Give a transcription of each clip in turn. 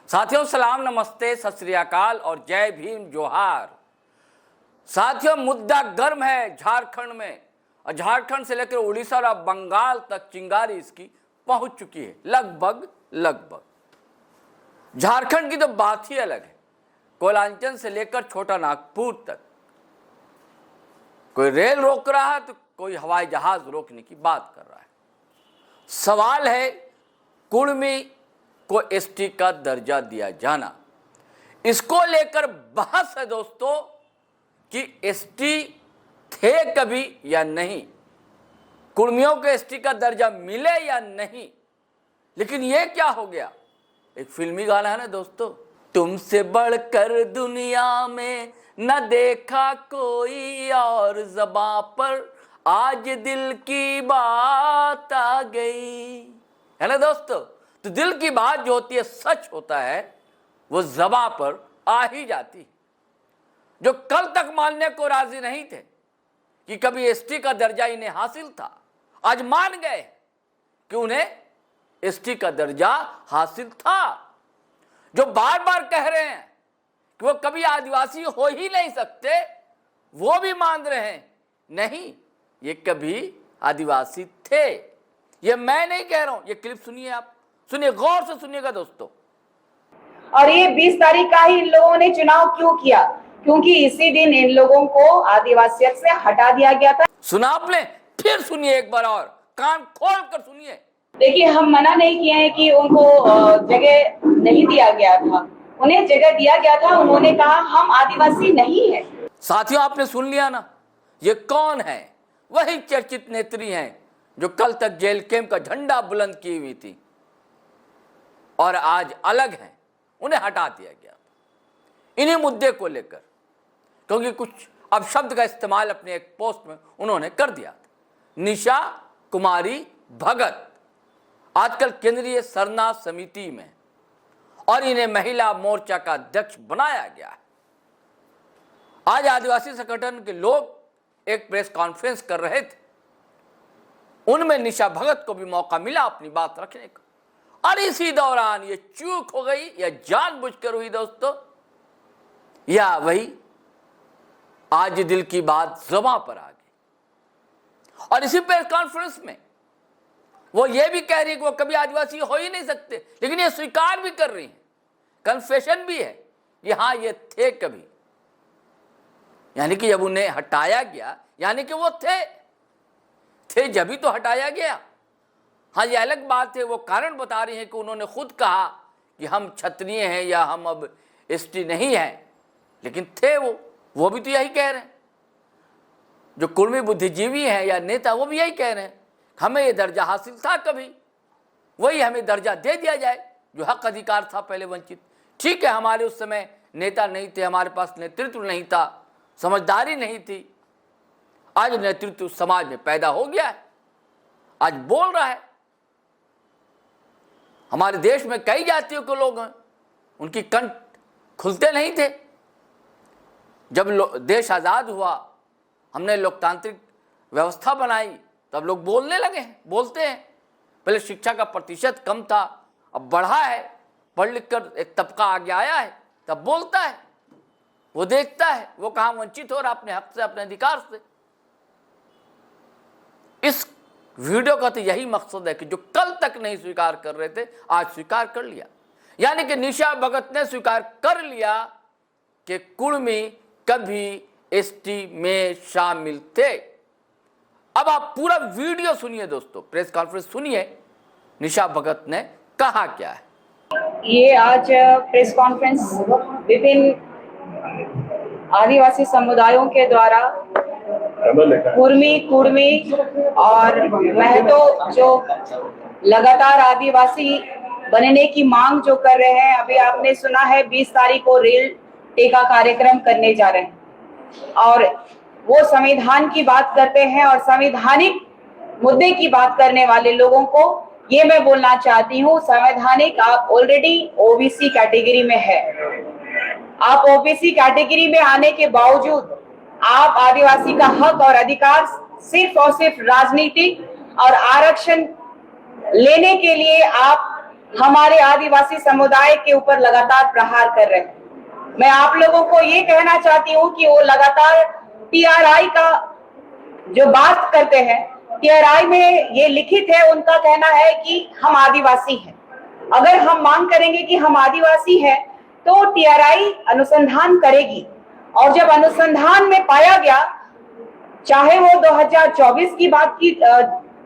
साथियों सलाम, नमस्ते, सत श्री अकाल और जय भीम जोहार। साथियों मुद्दा गर्म है झारखंड में, और झारखंड से लेकर उड़ीसा और बंगाल तक चिंगारी इसकी पहुंच चुकी है। लगभग झारखंड की तो बात ही अलग है। कोयलांचल से लेकर छोटा नागपुर तक कोई रेल रोक रहा है तो कोई हवाई जहाज रोकने की बात कर रहा है। सवाल है कुर्मी को एसटी का दर्जा दिया जाना, इसको लेकर बहस है दोस्तों कि एसटी थे कभी या नहीं, कुर्मियों को एसटी का दर्जा मिले या नहीं। लेकिन ये क्या हो गया, एक फिल्मी गाना है ना दोस्तों, तुमसे बढ़कर दुनिया में न देखा कोई और, ज़बां पर आज दिल की बात आ गई, है ना दोस्तों। तो दिल की बात जो होती है, सच होता है, वो ज़बां पर आ ही जाती। जो कल तक मानने को राजी नहीं थे कि कभी एसटी का दर्जा इन्हें हासिल था, आज मान गए कि उन्हें एसटी का दर्जा हासिल था। जो बार बार कह रहे हैं कि वो कभी आदिवासी हो ही नहीं सकते, वो भी मान रहे हैं नहीं, ये कभी आदिवासी थे। ये मैं नहीं कह रहा हूं, ये क्लिप सुनिए, आप सुनिए, गौर से सुनिएगा दोस्तों। और ये 20 तारीख का ही इन लोगों ने चुनाव क्यों किया? क्योंकि इसी दिन इन लोगों को आदिवासियत से हटा दिया गया था। सुना आपने? फिर सुनिए एक बार और, कान खोल कर सुनिए। देखिए, हम मना नहीं किए हैं कि उनको जगह नहीं दिया गया था, उन्हें जगह दिया गया था। उन्होंने कहा हम आदिवासी नहीं है। साथियों आपने सुन लिया ना, ये कौन है? वही चर्चित नेत्री हैं जो कल तक जेल कैंप का झंडा बुलंद की हुई थी और आज अलग हैं, उन्हें हटा दिया गया इन्हीं मुद्दे को लेकर, क्योंकि कुछ अब शब्द का इस्तेमाल अपने एक पोस्ट में उन्होंने कर दिया था। निशा कुमारी भगत आजकल केंद्रीय सरना समिति में, और इन्हें महिला मोर्चा का अध्यक्ष बनाया गया है। आज आदिवासी संगठन के लोग एक प्रेस कॉन्फ्रेंस कर रहे थे, उनमें निशा भगत को भी मौका मिला अपनी बात रखने का, और इसी दौरान ये चूक हो गई, या जानबूझकर हुई दोस्तों, या वही आज दिल की बात ज़बां पर आ गई। और इसी प्रेस कॉन्फ्रेंस में वो ये भी कह रही है कि वो कभी आदिवासी हो ही नहीं सकते, लेकिन ये स्वीकार भी कर रही है, कन्फेशन भी है कि हाँ ये थे कभी, यानी कि जब उन्हें हटाया गया, यानी कि वो थे जब ही तो हटाया गया। हाँ ये अलग बात है, वो कारण बता रही है कि उन्होंने खुद कहा कि हम क्षत्रिय हैं या हम अब एसटी नहीं हैं, लेकिन थे वो भी तो यही कह रहे हैं। जो कुर्मी बुद्धिजीवी हैं या नेता, वो भी यही कह रहे हैं हमें ये दर्जा हासिल था कभी, वही हमें दर्जा दे दिया जाए जो हक अधिकार था पहले वंचित। ठीक है, हमारे उस समय नेता नहीं थे, हमारे पास नेतृत्व नहीं था, समझदारी नहीं थी। आज नेतृत्व समाज में पैदा हो गया है, आज बोल रहा है। हमारे देश में कई जातियों के लोग हैं, उनकी कंठ खुलते नहीं थे। जब देश आज़ाद हुआ, हमने लोकतांत्रिक व्यवस्था बनाई, तब लोग बोलने लगे हैं, बोलते हैं। पहले शिक्षा का प्रतिशत कम था, अब बढ़ा है, पढ़ लिख कर एक तबका आगे आया है, तब बोलता है, वो देखता है वो कहाँ वंचित हो रहा अपने हक से, अपने अधिकार से। इस वीडियो का तो यही मकसद है कि जो कल तक नहीं स्वीकार कर रहे थे, आज स्वीकार कर लिया। यानी कि निशा भगत ने स्वीकार कर लिया कि कुर्मी कभी एसटी में शामिल थे। अब आप पूरा वीडियो सुनिए दोस्तों, प्रेस कॉन्फ्रेंस सुनिए, निशा भगत ने कहा क्या है। ये आज प्रेस कॉन्फ्रेंस विभिन्न आदिवासी समुदायों के द्वारा कुर्मी और महतो जो लगातार आदिवासी बनने की मांग जो कर रहे हैं, अभी आपने सुना है 20 तारीख को रेल टेका कार्यक्रम करने जा रहे हैं, और वो संविधान की बात करते हैं और संवैधानिक मुद्दे की बात करने वाले लोगों को ये मैं बोलना चाहती हूँ, संवैधानिक आप ऑलरेडी ओबीसी कैटेगरी में है। आप ओबीसी कैटेगरी में आने के बावजूद आप आदिवासी का हक और अधिकार सिर्फ और सिर्फ राजनीतिक और आरक्षण लेने के लिए आप हमारे आदिवासी समुदाय के ऊपर लगातार प्रहार कर रहे हैं। मैं आप लोगों को ये कहना चाहती हूँ कि वो लगातार टीआरआई का जो बात करते हैं, टीआरआई में ये लिखित है, उनका कहना है कि हम आदिवासी हैं। अगर हम मांग करेंगे कि हम आदिवासी हैं तो टीआरआई अनुसंधान करेगी, और जब अनुसंधान में पाया गया, चाहे वो 2024 की बात की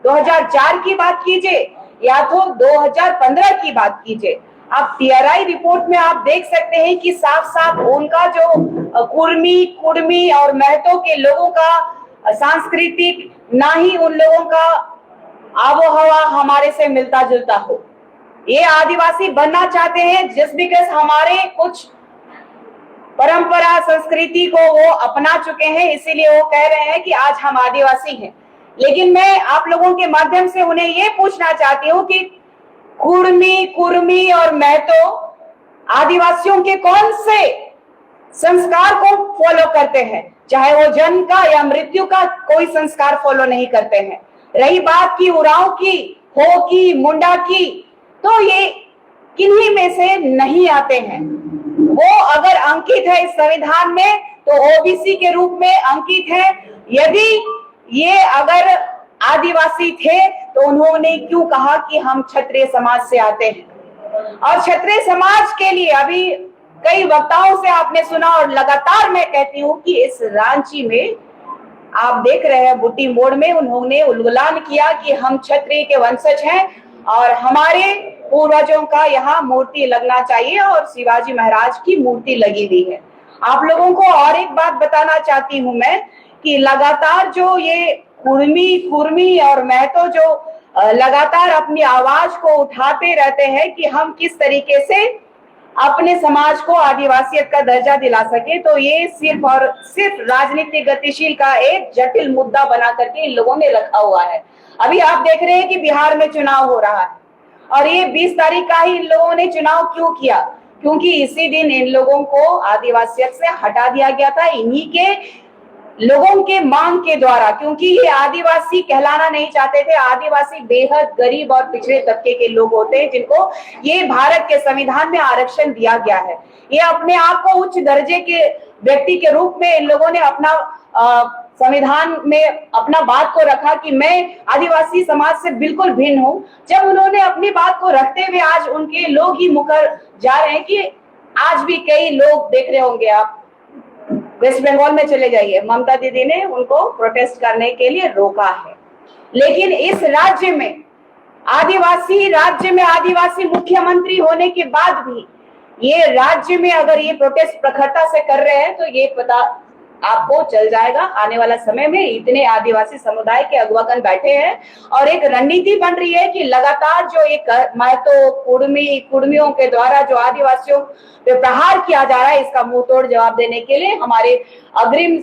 2004 की बात कीजिए या तो 2015 की बात कीजिए, आप टीआरआई रिपोर्ट में आप देख सकते हैं कि साफ साफ उनका जो कुर्मी और महतो के लोगों का सांस्कृतिक, ना ही उन लोगों का आबोहवा हमारे से मिलता जुलता हो। ये आदिवासी बनना चाहते हैं जस्ट बिकॉज हमारे कुछ परंपरा संस्कृति को वो अपना चुके हैं, इसीलिए वो कह रहे हैं कि आज हम आदिवासी हैं। लेकिन मैं आप लोगों के माध्यम से उन्हें ये पूछना चाहती हूँ कि कुर्मी और महतो आदिवासियों के कौन से संस्कार को फॉलो करते हैं? चाहे वो जन्म का या मृत्यु का, कोई संस्कार फॉलो नहीं करते हैं। रही बात की उरांव की, हो की, मुंडा की, तो ये किन्हीं में से नहीं आते हैं। वो अगर अंकित है इस संविधान में तो ओबीसी के रूप में अंकित है। यदि ये अगर आदिवासी थे तो उन्होंने क्यों कहा कि हम क्षत्रिय समाज से आते हैं? और क्षत्रिय समाज के लिए अभी कई वक्ताओं से आपने सुना, और लगातार मैं कहती हूँ कि इस रांची में आप देख रहे हैं बुट्टी मोड़ में उन्होंने उल्गुलान किया कि हम क्षत्रिय के वंशज हैं और हमारे पूर्वजों का यहाँ मूर्ति लगना चाहिए, और शिवाजी महाराज की मूर्ति लगी हुई है। आप लोगों को और एक बात बताना चाहती हूँ मैं कि लगातार जो ये कुर्मी और महतो जो लगातार अपनी आवाज को उठाते रहते हैं कि हम किस तरीके से अपने समाज को आदिवासियत का दर्जा दिला सके, तो ये सिर्फ और सिर्फ राजनीतिक गतिशील का एक जटिल मुद्दा बना करके इन लोगों ने रखा हुआ है। अभी आप देख रहे हैं कि बिहार में चुनाव हो रहा है, और ये 20 तारीख का ही इन लोगों ने चुनाव क्यों किया? क्योंकि इसी दिन इन लोगों को आदिवासियत से हटा दिया गया था, इन्हीं के लोगों के मांग के द्वारा, क्योंकि ये आदिवासी कहलाना नहीं चाहते थे। आदिवासी बेहद गरीब और पिछड़े तबके के लोग होते हैं जिनको ये भारत के संविधान में आरक्षण दिया गया है। ये अपने आप को उच्च दर्जे के व्यक्ति के रूप में इन लोगों ने अपना संविधान में अपना बात को रखा कि मैं आदिवासी समाज से बिल्कुल भिन्न हूं। जब उन्होंने अपनी बात को रखते हुए आज उनके लोग ही मुकर जा रहे हैं कि आज भी कई लोग देख रहे होंगे, आप वेस्ट बंगाल में चले जाइए, ममता दीदी ने उनको प्रोटेस्ट करने के लिए रोका है। लेकिन इस राज्य में आदिवासी मुख्यमंत्री होने के बाद भी ये राज्य में अगर ये प्रोटेस्ट प्रखरता से कर रहे हैं तो ये पता आपको चल जाएगा आने वाला समय में। इतने आदिवासी समुदाय के अगुवागण बैठे हैं और एक रणनीति बन रही है कि लगातार जो एक महतो कुर्मियों के द्वारा जो आदिवासियों पे प्रहार किया जा रहा है, इसका मुंह तोड़ जवाब देने के लिए हमारे अग्रिम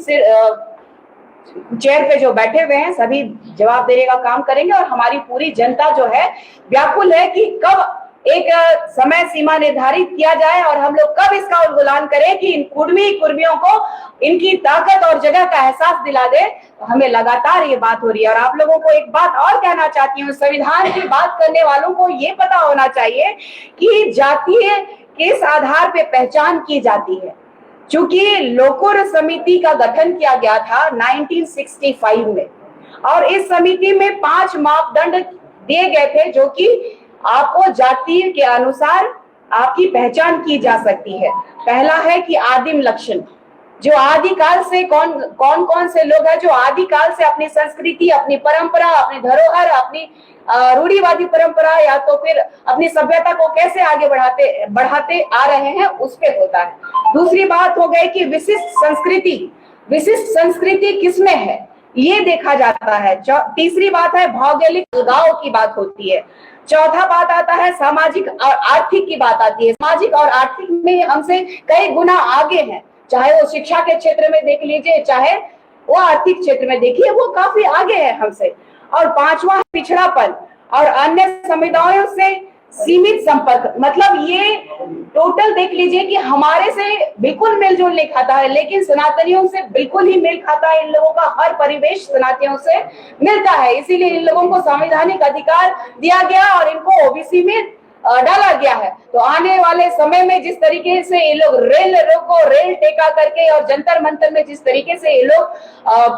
चेयर पे जो बैठे हुए हैं सभी जवाब देने का काम करेंगे। और हमारी पूरी जनता जो है व्याकुल है कि कब एक समय सीमा निर्धारित किया जाए और हम लोग कब इसका उल्गुलान करें कि इन कुर्मियों को इनकी ताकत और जगह का एहसास दिला दे। तो हमें लगातार ये बात हो रही है। और आप लोगों को एक बात और कहना चाहती हूँ, संविधान की बात करने वालों को ये पता होना चाहिए कि जातीय किस आधार पे पहचान की जाती है। चूंकि लोकुर समिति का गठन किया गया था 1965 में, और इस समिति में 5 मापदंड दिए गए थे जो कि आपको जाति के अनुसार आपकी पहचान की जा सकती है। पहला है कि आदिम लक्षण, जो आदिकाल से कौन से लोग हैं जो आदिकाल से अपनी संस्कृति, अपनी परंपरा, अपनी धरोहर, अपनी रूढ़िवादी परंपरा या तो फिर अपनी सभ्यता को कैसे आगे बढ़ाते आ रहे हैं, उस पे होता है। दूसरी बात हो गई कि विशिष्ट संस्कृति किसमें है ये देखा जाता है। तीसरी बात है भौगोलिक अलगाव की बात होती है। चौथा बात आता है सामाजिक और आर्थिक की बात आती है। सामाजिक और आर्थिक में हमसे कई गुना आगे हैं, चाहे वो शिक्षा के क्षेत्र में देख लीजिए, चाहे वो आर्थिक क्षेत्र में देखिए, वो काफी आगे है हमसे। और 5वां पिछड़ापन और अन्य समुदायों से सीमित संपर्क, मतलब ये टोटल देख लीजिए कि हमारे से बिल्कुल मिलजुल नहीं खाता है, लेकिन सनातनियों से बिल्कुल ही मेल खाता है। इन लोगों का हर परिवेश सनातनियों से मिलता है, इसीलिए इन लोगों को संवैधानिक अधिकार दिया गया और इनको ओबीसी में डाला गया है। तो आने वाले समय में जिस तरीके से ये लोग रेल टेका करके और जंतर मंतर में जिस तरीके से ये लोग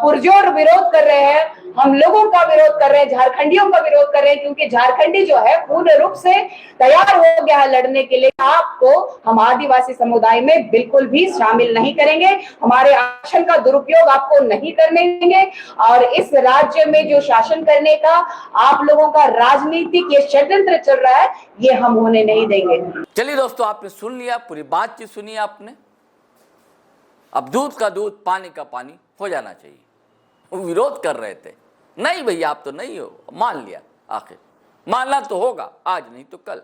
पुरजोर विरोध कर रहे हैं, हम लोगों का विरोध कर रहे हैं, झारखंडियों का विरोध कर रहे हैं, क्योंकि झारखंडी जो है पूर्ण रूप से तैयार हो गया है लड़ने के लिए। आपको हम आदिवासी समुदाय में बिल्कुल भी शामिल नहीं करेंगे, हमारे आरक्षण का दुरुपयोग आपको नहीं करने देंगे, और इस राज्य में जो शासन करने का आप लोगों का राजनीतिक ये षड्यंत्र चल रहा है, ये हम होने नहीं देंगे। चलिए दोस्तों, आपने सुन लिया, पूरी बातचीत सुनी आपने। अब दूध का दूध, पानी का पानी हो जाना चाहिए। वो विरोध कर रहे थे, नहीं भैया आप तो नहीं हो, मान लिया। आखिर मानना तो होगा, आज नहीं तो कल,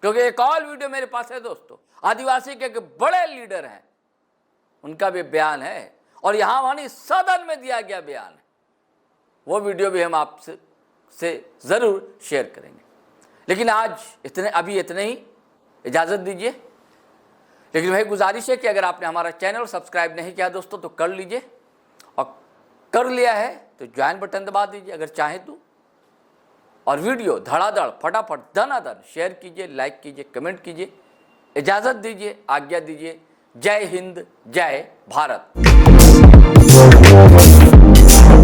क्योंकि एक और वीडियो मेरे पास है दोस्तों, आदिवासी के बड़े लीडर हैं, उनका भी बयान है, और यहां वानी सदन में दिया गया बयान है। वो वीडियो भी हम आपसे जरूर शेयर करेंगे। लेकिन आज इतने ही, इजाजत दीजिए। लेकिन भाई गुजारिश है कि अगर आपने हमारा चैनल सब्सक्राइब नहीं किया दोस्तों तो कर लीजिए, और कर लिया है तो ज्वाइन बटन दबा दीजिए अगर चाहें तो, और वीडियो धड़ाधड़ फटाफट दनादन शेयर कीजिए, लाइक कीजिए, कमेंट कीजिए। इजाजत दीजिए, आज्ञा दीजिए। जय हिंद, जय भारत।